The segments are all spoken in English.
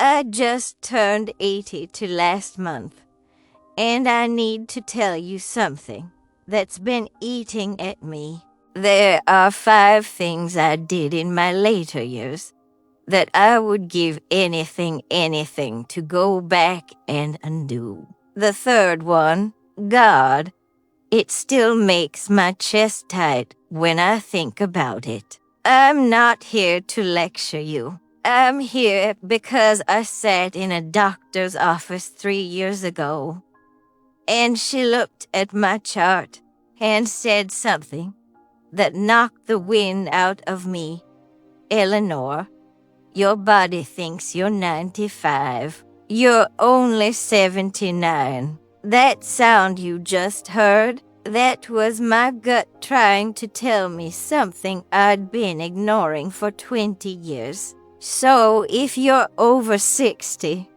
I just turned 82 last month, and I need to tell you something that's been eating at me. There are 5 things I did in my later years that I would give anything to go back and undo. The third one, God, it still makes my chest tight when I think about it. I'm not here to lecture you. I'm here because I sat in a doctor's office 3 years ago, and she looked at my chart and said something that knocked the wind out of me. Eleanor, your body thinks you're 95. You're only 79. That sound you just heard, that was my gut trying to tell me something I'd been ignoring for 20 years. So if you're over 60,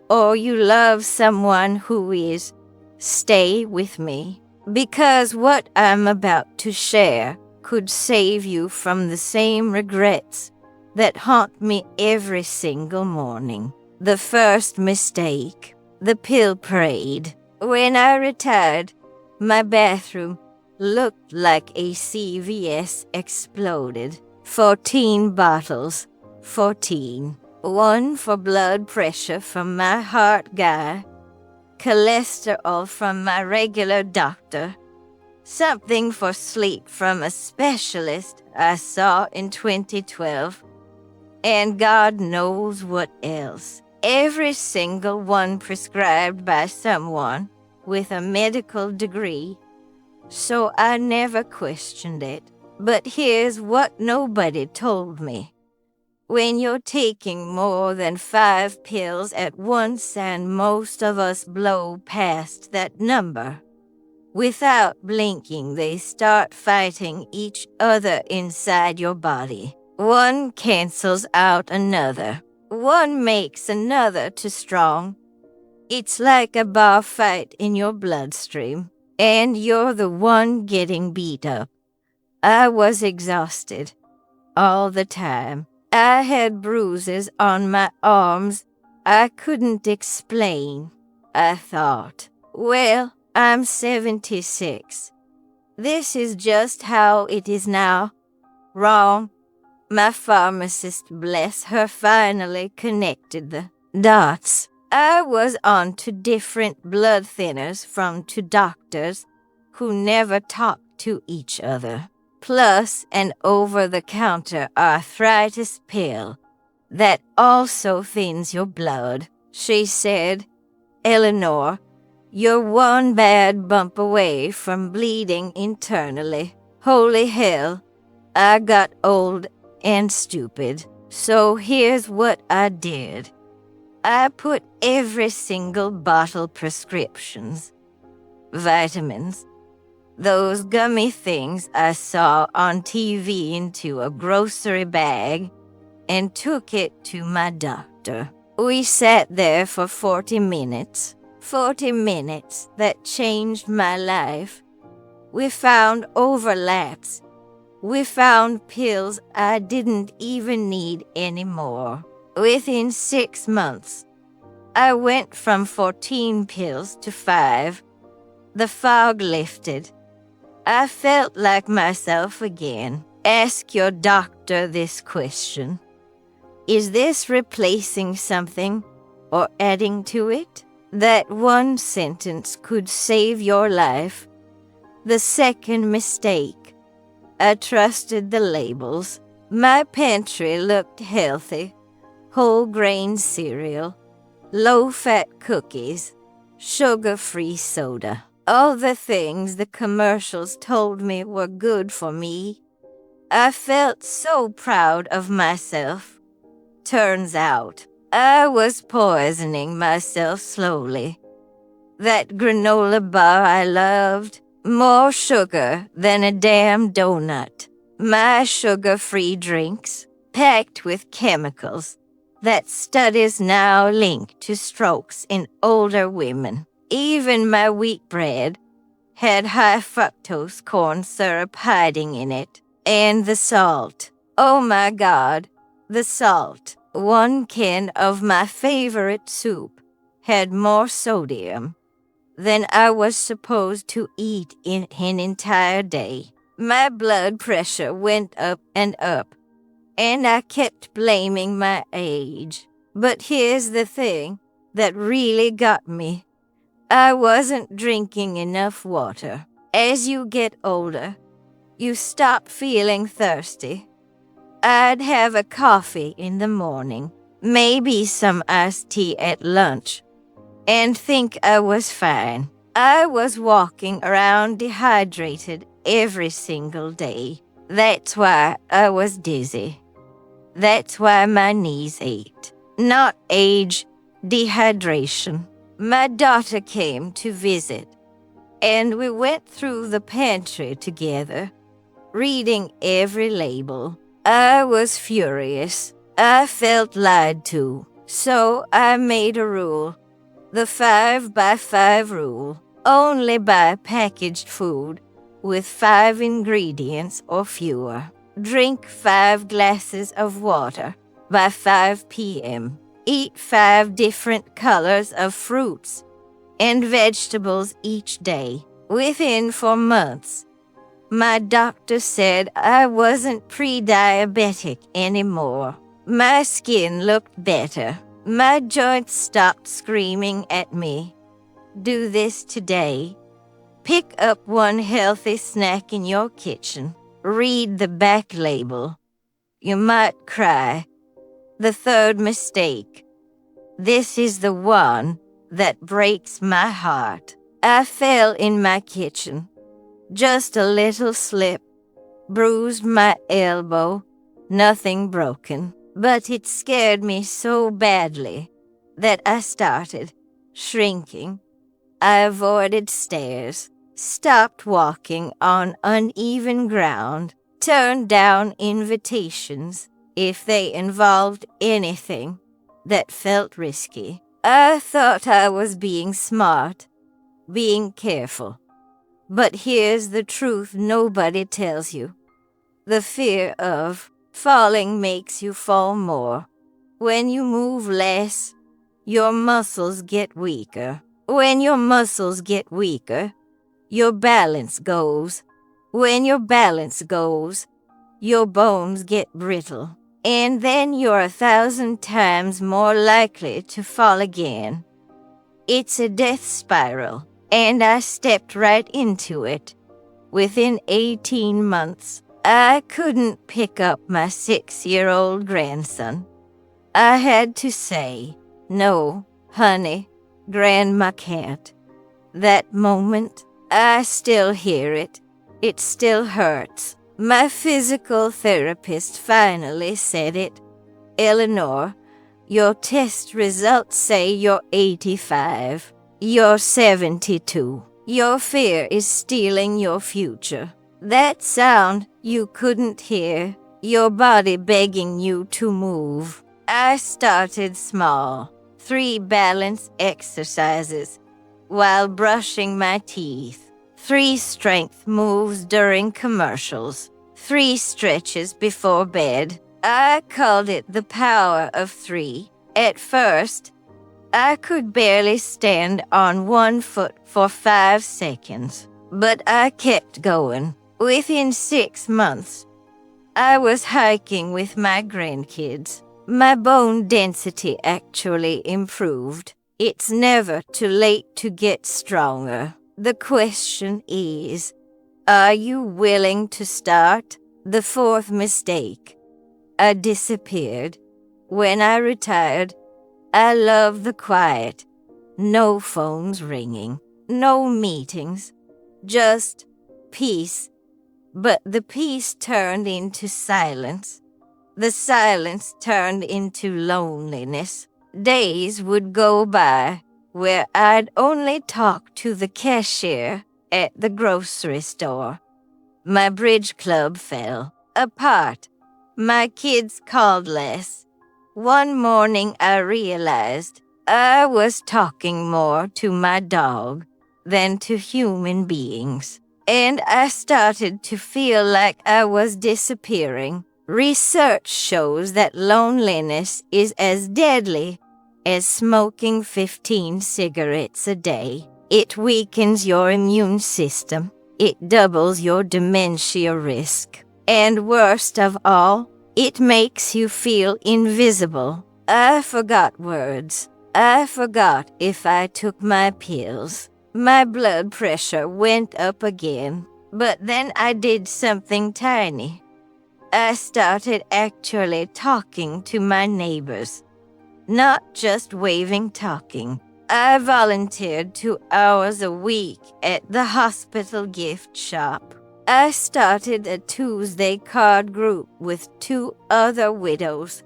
or you love someone who is, stay with me, because what I'm about to share could save you from the same regrets that haunt me every single morning. The first mistake, the pill parade. When I retired, my bathroom looked like a CVS exploded. 14 bottles. 14. One for blood pressure from my heart guy, cholesterol from my regular doctor, something for sleep from a specialist I saw in 2012, and God knows what else. Every single one prescribed by someone with a medical degree, so I never questioned it. But here's what nobody told me. When you're taking more than 5 pills at once, and most of us blow past that number, without blinking they start fighting each other inside your body. One cancels out another. One makes another too strong. It's like a bar fight in your bloodstream, and you're the one getting beat up. I was exhausted all the time. I had bruises on my arms I couldn't explain. I thought, well, I'm 76. This is just how it is now. Wrong. My pharmacist, bless her, finally connected the dots. I was on 2 different blood thinners from 2 doctors who never talked to each other, plus an over-the-counter arthritis pill that also thins your blood. She said, Eleanor, you're one bad bump away from bleeding internally. Holy hell, I got old and stupid. So here's what I did. I put every single bottle prescriptions, vitamins, those gummy things I saw on TV into a grocery bag and took it to my doctor. We sat there for 40 minutes. 40 minutes that changed my life. We found overlaps. We found pills I didn't even need anymore. Within 6 months, I went from 14 pills to 5. The fog lifted. I felt like myself again. Ask your doctor this question. Is this replacing something or adding to it? That one sentence could save your life. The second mistake, I trusted the labels. My pantry looked healthy. Whole grain cereal, low-fat cookies, sugar-free soda. All the things the commercials told me were good for me. I felt so proud of myself. Turns out, I was poisoning myself slowly. That granola bar I loved, more sugar than a damn donut. My sugar-free drinks, packed with chemicals that studies now link to strokes in older women. Even my wheat bread had high fructose corn syrup hiding in it. And the salt. Oh my God, the salt. One can of my favorite soup had more sodium than I was supposed to eat in an entire day. My blood pressure went up, and I kept blaming my age. But here's the thing that really got me. I wasn't drinking enough water. As you get older, you stop feeling thirsty. I'd have a coffee in the morning, maybe some iced tea at lunch, and think I was fine. I was walking around dehydrated every single day. That's why I was dizzy. That's why my knees ached. Not age, dehydration. My daughter came to visit, and we went through the pantry together, reading every label. I was furious. I felt lied to. So I made a rule. The 5x5 rule. Only buy packaged food with 5 ingredients or fewer. Drink 5 glasses of water by 5 p.m. Eat 5 different colors of fruits and vegetables each day. Within 4 months, my doctor said I wasn't pre-diabetic anymore. My skin looked better. My joints stopped screaming at me. Do this today. Pick up one healthy snack in your kitchen. Read the back label. You might cry. The third mistake. This is the one that breaks my heart. I fell in my kitchen. Just a little slip. Bruised my elbow. Nothing broken. But it scared me so badly that I started shrinking. I avoided stairs, stopped walking on uneven ground, turned down invitations if they involved anything that felt risky. I thought I was being smart, being careful. But here's the truth nobody tells you. The fear of falling makes you fall more. When you move less, your muscles get weaker. When your muscles get weaker, your balance goes. When your balance goes, your bones get brittle. And then you're 1,000 times more likely to fall again. It's a death spiral, and I stepped right into it. Within 18 months, I couldn't pick up my 6-year-old grandson. I had to say, "No, honey, Grandma can't." That moment, I still hear it. It still hurts. My physical therapist finally said it. "Eleanor, your test results say you're 85. You're 72. Your fear is stealing your future." That sound you couldn't hear, your body begging you to move. I started small. 3 balance exercises while brushing my teeth. 3 strength moves during commercials. 3 stretches before bed. I called it the power of 3. At first, I could barely stand on one foot for 5 seconds, but I kept going. Within 6 months, I was hiking with my grandkids. My bone density actually improved. It's never too late to get stronger. The question is, are you willing to start? The 4th mistake. I disappeared. When I retired, I love the quiet. No phones ringing. No meetings. Just peace. But the peace turned into silence. The silence turned into loneliness. Days would go by where I'd only talk to the cashier at the grocery store. My bridge club fell apart. My kids called less. One morning I realized I was talking more to my dog than to human beings. And I started to feel like I was disappearing. Research shows that loneliness is as deadly as smoking 15 cigarettes a day. It weakens your immune system. It doubles your dementia risk. And worst of all, it makes you feel invisible. I forgot words. I forgot if I took my pills. My blood pressure went up again. But then I did something tiny. I started actually talking to my neighbors. Not just waving talking. I volunteered 2 hours a week at the hospital gift shop. I started a Tuesday card group with 2 other widows.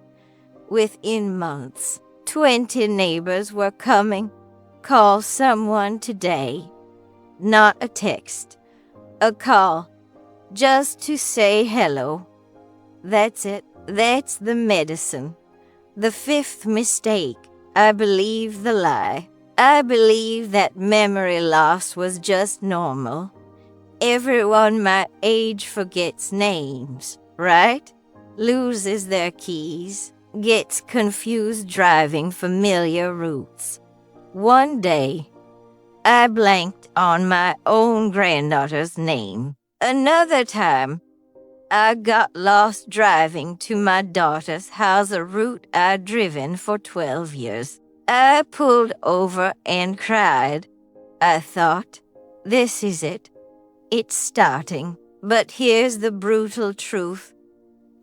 Within months, 20 neighbors were coming. Call someone today. Not a text. A call. Just to say hello. That's it. That's the medicine. The 5th mistake. I believe the lie. I believe that memory loss was just normal. Everyone my age forgets names, right? Loses their keys, gets confused driving familiar routes. One day, I blanked on my own granddaughter's name. Another time, I got lost driving to my daughter's house, a route I'd driven for 12 years. I pulled over and cried. I thought, this is it. It's starting. But here's the brutal truth.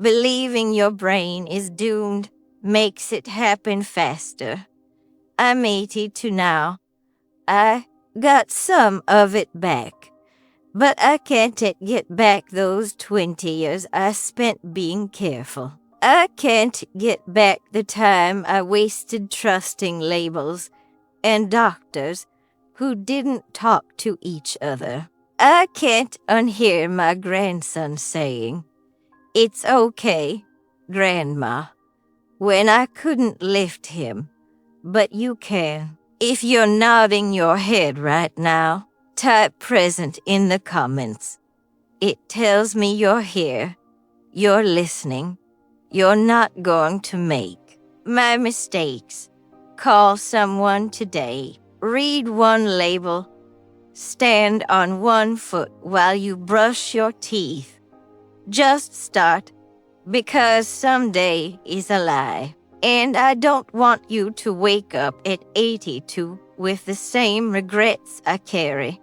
Believing your brain is doomed makes it happen faster. I'm 82 now. I got some of it back. But I can't get back those 20 years I spent being careful. I can't get back the time I wasted trusting labels and doctors who didn't talk to each other. I can't unhear my grandson saying, "It's okay, Grandma," when I couldn't lift him. But you can. If you're nodding your head right now, type present in the comments. It tells me you're here, you're listening, you're not going to make my mistakes. Call someone today. Read one label. Stand on one foot while you brush your teeth. Just start, because someday is a lie. And I don't want you to wake up at 82 with the same regrets I carry.